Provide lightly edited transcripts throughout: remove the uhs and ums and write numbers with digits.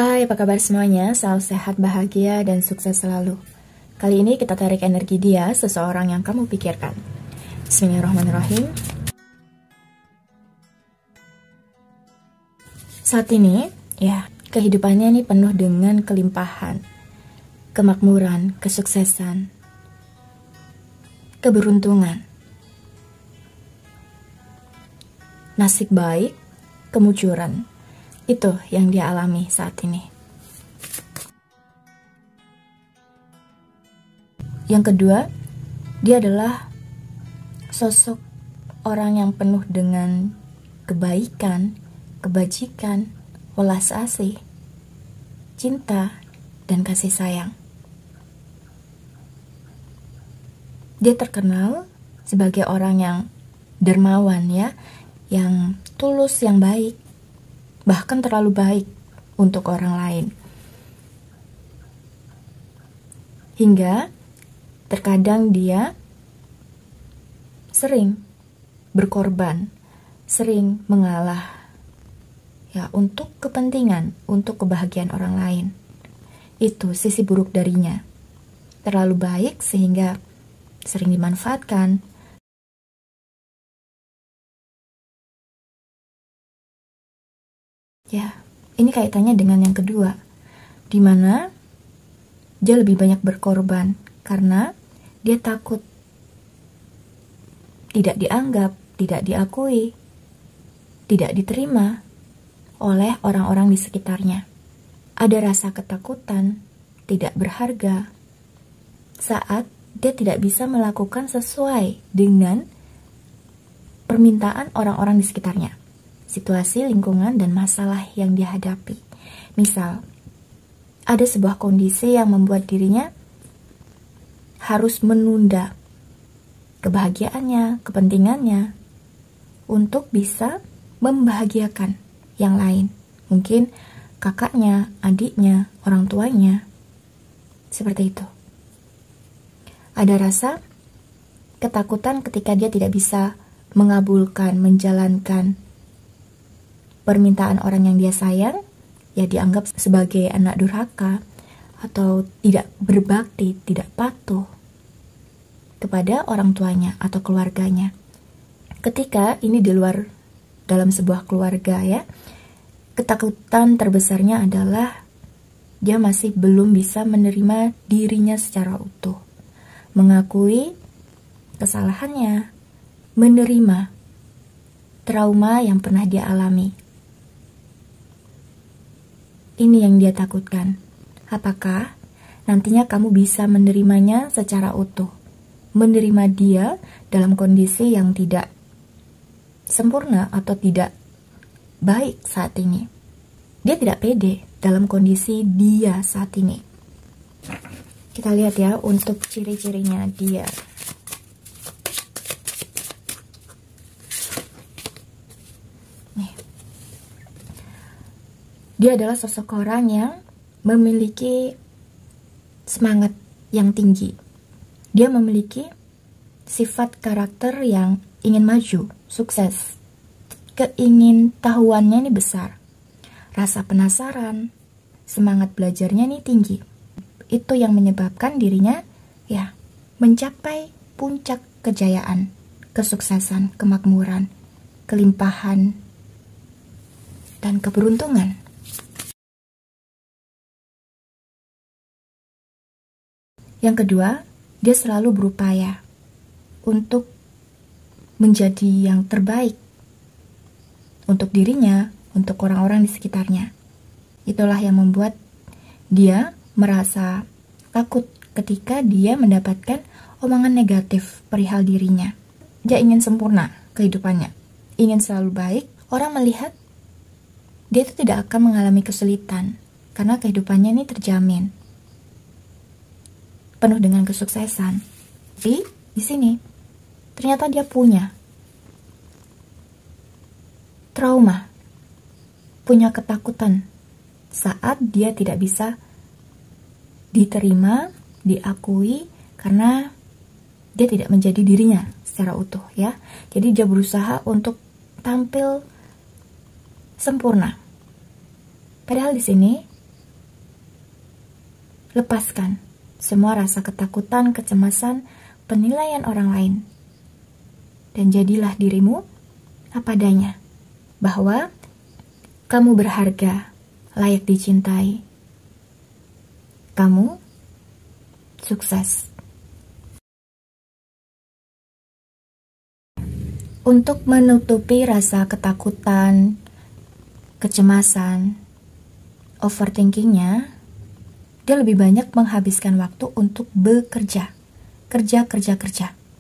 Hai, apa kabar semuanya? Selalu sehat, bahagia, dan sukses selalu. Kali ini kita tarik energi dia, seseorang yang kamu pikirkan. Bismillahirrahmanirrahim. Saat ini, kehidupannya ini penuh dengan kelimpahan, kemakmuran, kesuksesan, keberuntungan, nasib baik, kemujuran. Itu yang dia alami saat ini. Yang kedua, dia adalah sosok orang yang penuh dengan kebaikan, kebajikan, welas asih, cinta, dan kasih sayang. Dia terkenal sebagai orang yang dermawan yang tulus, yang baik, bahkan terlalu baik untuk orang lain. Hingga terkadang dia sering berkorban, sering mengalah untuk kepentingan, untuk kebahagiaan orang lain. Itu sisi buruk darinya. Terlalu baik sehingga sering dimanfaatkan. Ini kaitannya dengan yang kedua, di mana dia lebih banyak berkorban karena dia takut tidak dianggap, tidak diakui, tidak diterima oleh orang-orang di sekitarnya. Ada rasa ketakutan, tidak berharga, saat dia tidak bisa melakukan sesuai dengan permintaan orang-orang di sekitarnya, situasi, lingkungan, dan masalah yang dihadapi. Misal, ada sebuah kondisi yang membuat dirinya harus menunda kebahagiaannya, kepentingannya, untuk bisa membahagiakan yang lain. Mungkin kakaknya, adiknya, orang tuanya. Seperti itu. Ada rasa ketakutan ketika dia tidak bisa mengabulkan, menjalankan permintaan orang yang dia sayang, dianggap sebagai anak durhaka atau tidak berbakti, tidak patuh kepada orang tuanya atau keluarganya. Ketika ini di luar dalam sebuah keluarga ketakutan terbesarnya adalah dia masih belum bisa menerima dirinya secara utuh, mengakui kesalahannya, menerima trauma yang pernah dia alami. Ini yang dia takutkan. Apakah nantinya kamu bisa menerimanya secara utuh? Menerima dia dalam kondisi yang tidak sempurna atau tidak baik saat ini. Dia tidak pede dalam kondisi dia saat ini. Kita lihat untuk ciri-cirinya dia. Dia adalah sosok orang yang memiliki semangat yang tinggi. Dia memiliki sifat karakter yang ingin maju, sukses. Keingintahuannya ini besar. Rasa penasaran, semangat belajarnya ini tinggi. Itu yang menyebabkan dirinya mencapai puncak kejayaan, kesuksesan, kemakmuran, kelimpahan, dan keberuntungan. Yang kedua, dia selalu berupaya untuk menjadi yang terbaik untuk dirinya, untuk orang-orang di sekitarnya. Itulah yang membuat dia merasa takut ketika dia mendapatkan omongan negatif perihal dirinya. Dia ingin sempurna kehidupannya, ingin selalu baik. Orang melihat dia itu tidak akan mengalami kesulitan karena kehidupannya ini terjamin, penuh dengan kesuksesan. Tapi di sini ternyata dia punya trauma, punya ketakutan saat dia tidak bisa diterima, diakui karena dia tidak menjadi dirinya secara utuh Jadi dia berusaha untuk tampil sempurna. Padahal di sini Lepaskan semua rasa ketakutan, kecemasan, penilaian orang lain. Dan jadilah dirimu apa adanya, bahwa kamu berharga, layak dicintai. Kamu sukses. Untuk menutupi rasa ketakutan, kecemasan, overthinkingnya, dia lebih banyak menghabiskan waktu untuk bekerja. Kerja,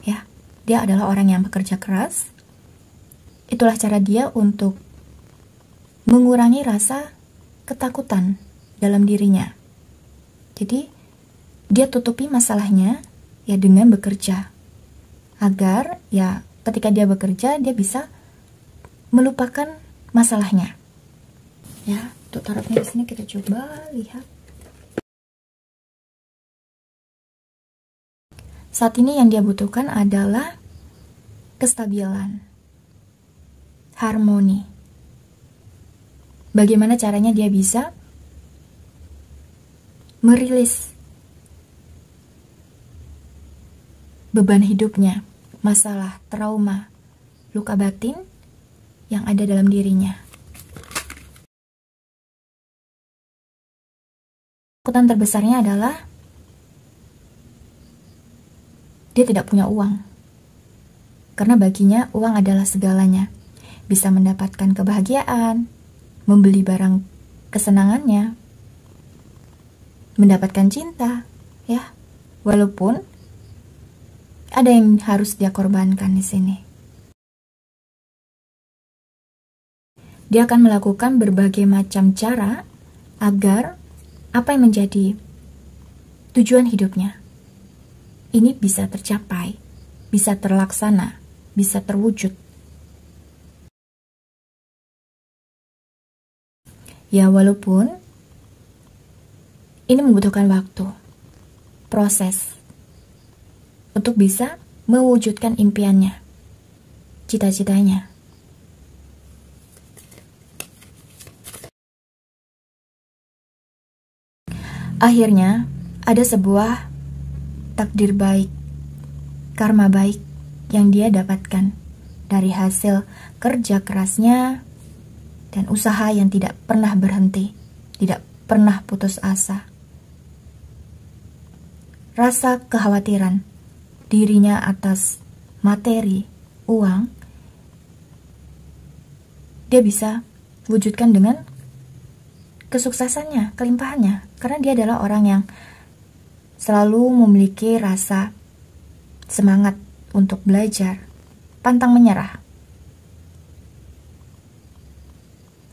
ya. Dia adalah orang yang bekerja keras. Itulah cara dia untuk mengurangi rasa ketakutan dalam dirinya. Jadi, dia tutupi masalahnya ya dengan bekerja. Agar ya ketika dia bekerja, dia bisa melupakan masalahnya. Ya, untuk tarotnya di sini kita coba lihat. Saat ini yang dia butuhkan adalah kestabilan, harmoni. Bagaimana caranya dia bisa merilis beban hidupnya, masalah, trauma, luka batin yang ada dalam dirinya. Ketakutan terbesarnya adalah dia tidak punya uang. Karena baginya uang adalah segalanya. Bisa mendapatkan kebahagiaan, membeli barang kesenangannya, mendapatkan cinta, ya. Walaupun ada yang harus dia korbankan di sini. Dia akan melakukan berbagai macam cara agar apa yang menjadi tujuan hidupnya ini bisa tercapai, bisa terlaksana, bisa terwujud. Ya, walaupun ini membutuhkan waktu, proses, untuk bisa mewujudkan impiannya, cita-citanya. Akhirnya, ada sebuah takdir baik, karma baik yang dia dapatkan dari hasil kerja kerasnya dan usaha yang tidak pernah berhenti, tidak pernah putus asa. Rasa kekhawatiran dirinya atas materi, uang, dia bisa wujudkan dengan kesuksesannya, kelimpahannya, karena dia adalah orang yang selalu memiliki rasa semangat untuk belajar, pantang menyerah.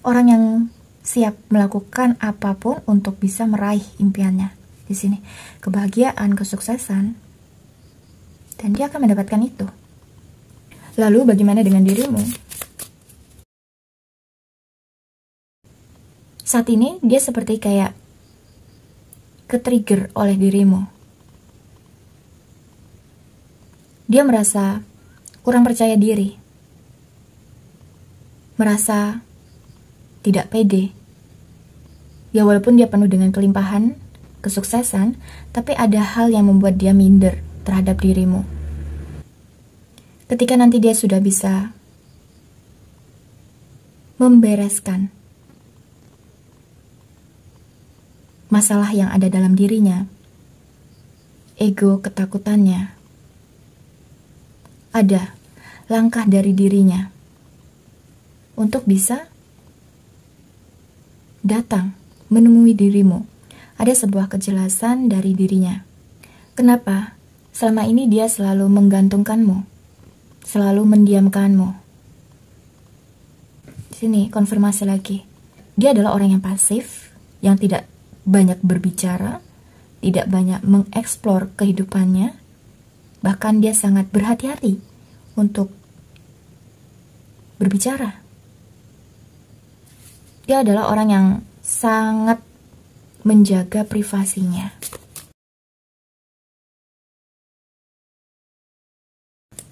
Orang yang siap melakukan apapun untuk bisa meraih impiannya. Di sini, kebahagiaan, kesuksesan, dan dia akan mendapatkan itu. Lalu bagaimana dengan dirimu? Saat ini dia seperti kayak ke-trigger oleh dirimu. Dia merasa kurang percaya diri, merasa tidak pede. Ya, walaupun dia penuh dengan kelimpahan, kesuksesan, tapi ada hal yang membuat dia minder terhadap dirimu. Ketika nanti dia sudah bisa membereskan masalah yang ada dalam dirinya, ego, ketakutannya, ada langkah dari dirinya untuk bisa datang menemui dirimu. Ada sebuah kejelasan dari dirinya. Kenapa selama ini dia selalu menggantungkanmu, selalu mendiamkanmu? Di sini konfirmasi lagi. Dia adalah orang yang pasif, yang tidak banyak berbicara, tidak banyak mengeksplor kehidupannya, bahkan dia sangat berhati-hati untuk berbicara. Dia adalah orang yang sangat menjaga privasinya.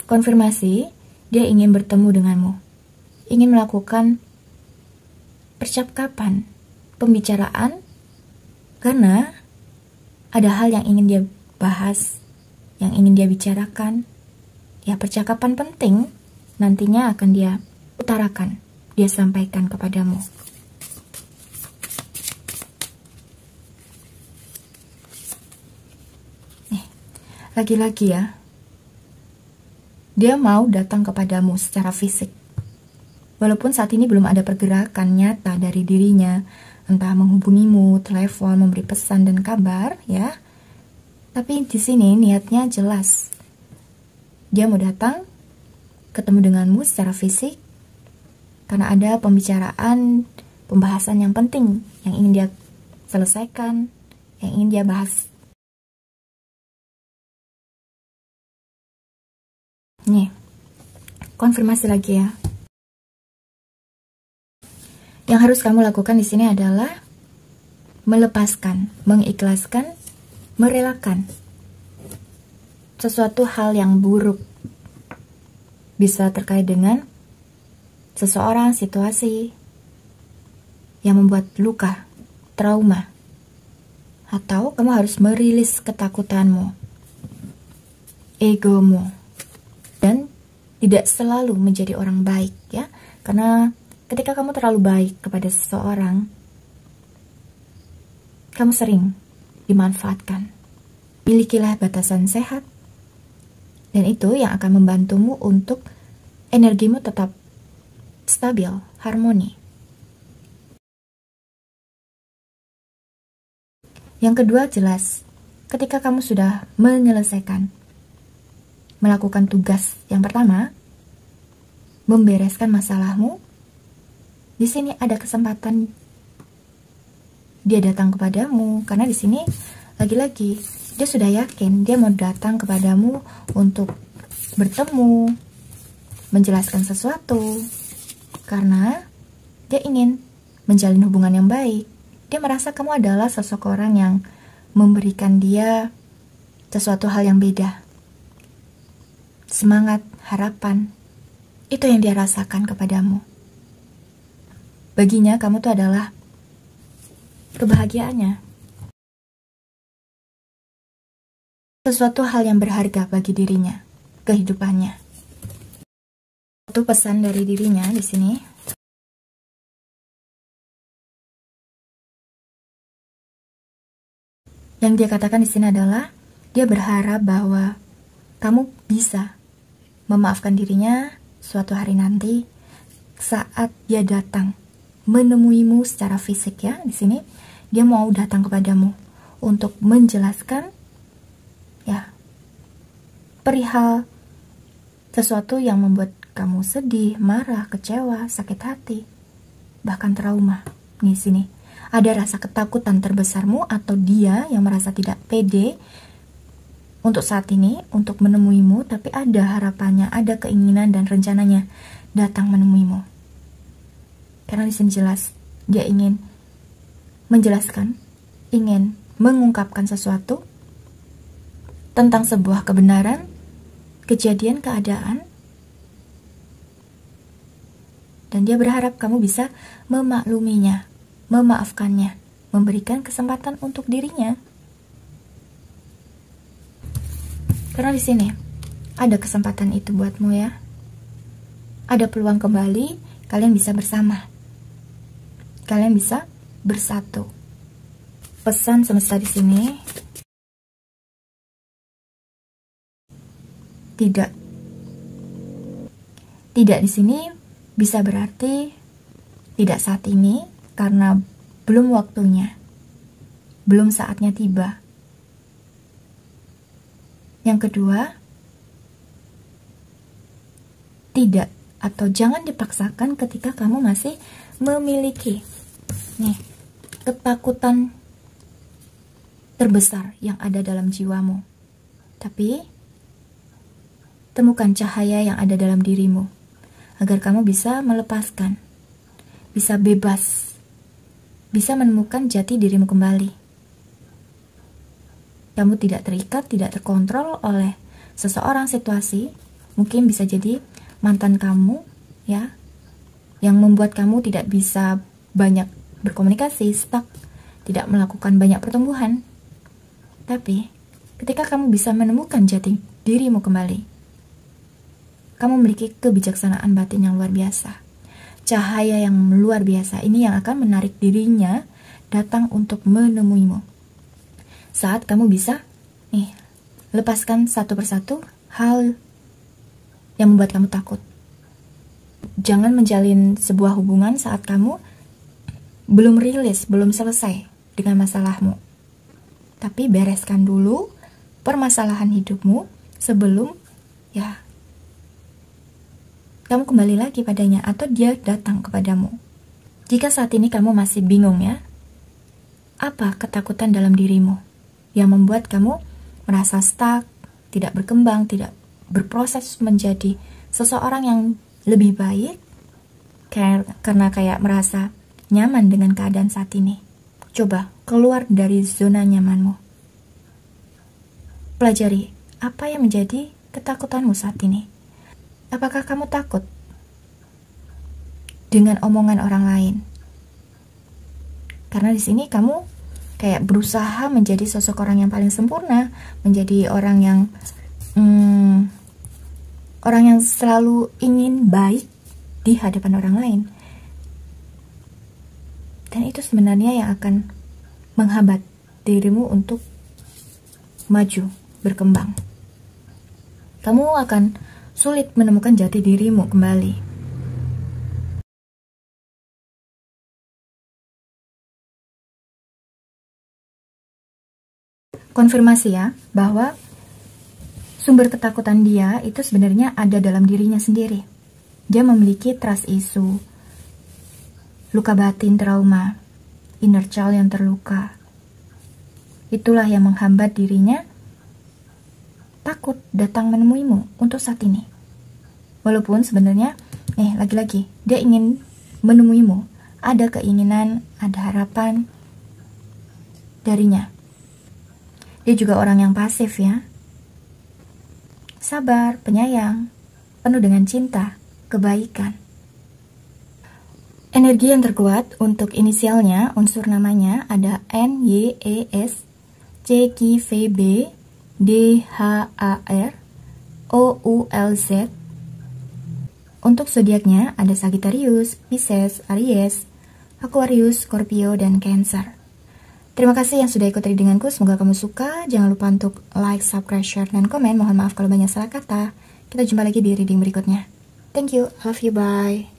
Konfirmasi, dia ingin bertemu denganmu, ingin melakukan percakapan, pembicaraan, karena ada hal yang ingin dia bahas, yang ingin dia bicarakan, ya percakapan penting nantinya akan dia utarakan, dia sampaikan kepadamu. Lagi-lagi ya, dia mau datang kepadamu secara fisik. Walaupun saat ini belum ada pergerakan nyata dari dirinya, entah menghubungimu, telepon, memberi pesan dan kabar, ya. Tapi di sini niatnya jelas. Dia mau datang, ketemu denganmu secara fisik, karena ada pembicaraan, pembahasan yang penting, yang ingin dia selesaikan, yang ingin dia bahas. Nih, konfirmasi lagi ya. Yang harus kamu lakukan di sini adalah melepaskan, mengikhlaskan, merelakan sesuatu hal yang buruk. Bisa terkait dengan seseorang, situasi yang membuat luka, trauma. Atau kamu harus merilis ketakutanmu, egomu. Dan tidak selalu menjadi orang baik ya. Karena ketika kamu terlalu baik kepada seseorang, kamu sering dimanfaatkan. Milikilah batasan sehat, dan itu yang akan membantumu untuk energimu tetap stabil, harmoni. Yang kedua jelas, ketika kamu sudah menyelesaikan, melakukan tugas yang pertama, membereskan masalahmu, di sini ada kesempatan dia datang kepadamu, karena di sini lagi-lagi dia sudah yakin dia mau datang kepadamu untuk bertemu, menjelaskan sesuatu, karena dia ingin menjalin hubungan yang baik. Dia merasa kamu adalah sosok orang yang memberikan dia sesuatu hal yang beda. Semangat, harapan, itu yang dia rasakan kepadamu. Baginya kamu tuh adalah kebahagiaannya. Sesuatu hal yang berharga bagi dirinya, kehidupannya. Itu pesan dari dirinya di sini. Yang dia katakan di sini adalah dia berharap bahwa kamu bisa memaafkan dirinya suatu hari nanti saat dia datang menemuimu secara fisik ya. Di sini dia mau datang kepadamu untuk menjelaskan ya perihal sesuatu yang membuat kamu sedih, marah, kecewa, sakit hati, bahkan trauma. Di sini ada rasa ketakutan terbesarmu atau dia yang merasa tidak pede untuk saat ini, untuk menemuimu, tapi ada harapannya, ada keinginan dan rencananya datang menemuimu. Karena di sini jelas, dia ingin menjelaskan, ingin mengungkapkan sesuatu tentang sebuah kebenaran, kejadian, keadaan, dan dia berharap kamu bisa memakluminya, memaafkannya, memberikan kesempatan untuk dirinya. Karena di sini ada kesempatan itu buatmu ya. Ada peluang kembali, kalian bisa bersama. Kalian bisa bersatu. Pesan semesta di sini tidak. Tidak di sini bisa berarti tidak saat ini karena belum waktunya. Belum saatnya tiba. Yang kedua, tidak atau jangan dipaksakan ketika kamu masih memiliki ketakutan terbesar yang ada dalam jiwamu. Tapi temukan cahaya yang ada dalam dirimu agar kamu bisa melepaskan, bisa bebas, bisa menemukan jati dirimu kembali. Kamu tidak terikat, tidak terkontrol oleh seseorang, situasi. Mungkin bisa jadi mantan kamu ya, yang membuat kamu tidak bisa banyak berkomunikasi, stuck, tidak melakukan banyak pertumbuhan. Tapi, ketika kamu bisa menemukan jati dirimu kembali, kamu memiliki kebijaksanaan batin yang luar biasa. Cahaya yang luar biasa ini yang akan menarik dirinya datang untuk menemuimu. Saat kamu bisa lepaskan satu persatu hal yang membuat kamu takut. Jangan menjalin sebuah hubungan saat kamu belum rilis, belum selesai dengan masalahmu. Tapi bereskan dulu permasalahan hidupmu sebelum kamu kembali lagi padanya atau dia datang kepadamu. Jika saat ini kamu masih bingung apa ketakutan dalam dirimu yang membuat kamu merasa stuck, tidak berkembang, tidak berproses menjadi seseorang yang lebih baik karena kayak merasa nyaman dengan keadaan saat ini. Coba keluar dari zona nyamanmu. Pelajari apa yang menjadi ketakutanmu saat ini. Apakah kamu takut dengan omongan orang lain? Karena di sini kamu kayak berusaha menjadi sosok orang yang paling sempurna, menjadi orang yang selalu ingin baik di hadapan orang lain. Dan itu sebenarnya yang akan menghambat dirimu untuk maju, berkembang. Kamu akan sulit menemukan jati dirimu kembali. Konfirmasi bahwa sumber ketakutan dia itu sebenarnya ada dalam dirinya sendiri. Dia memiliki trust issue, luka batin, trauma, inner child yang terluka. Itulah yang menghambat dirinya takut datang menemuimu untuk saat ini. Walaupun sebenarnya, lagi-lagi, dia ingin menemuimu. Ada keinginan, ada harapan darinya. Dia juga orang yang pasif sabar, penyayang, penuh dengan cinta, kebaikan. Energi yang terkuat untuk inisialnya, unsur namanya ada N, Y, E, S, C, Q, V, B, D, H, A, R, O, U, L, Z. Untuk zodiaknya ada Sagittarius, Pisces, Aries, Aquarius, Scorpio, dan Cancer. Terima kasih yang sudah ikut readinganku, semoga kamu suka. Jangan lupa untuk like, subscribe, share, dan komen. Mohon maaf kalau banyak salah kata. Kita jumpa lagi di reading berikutnya. Thank you, love you, bye.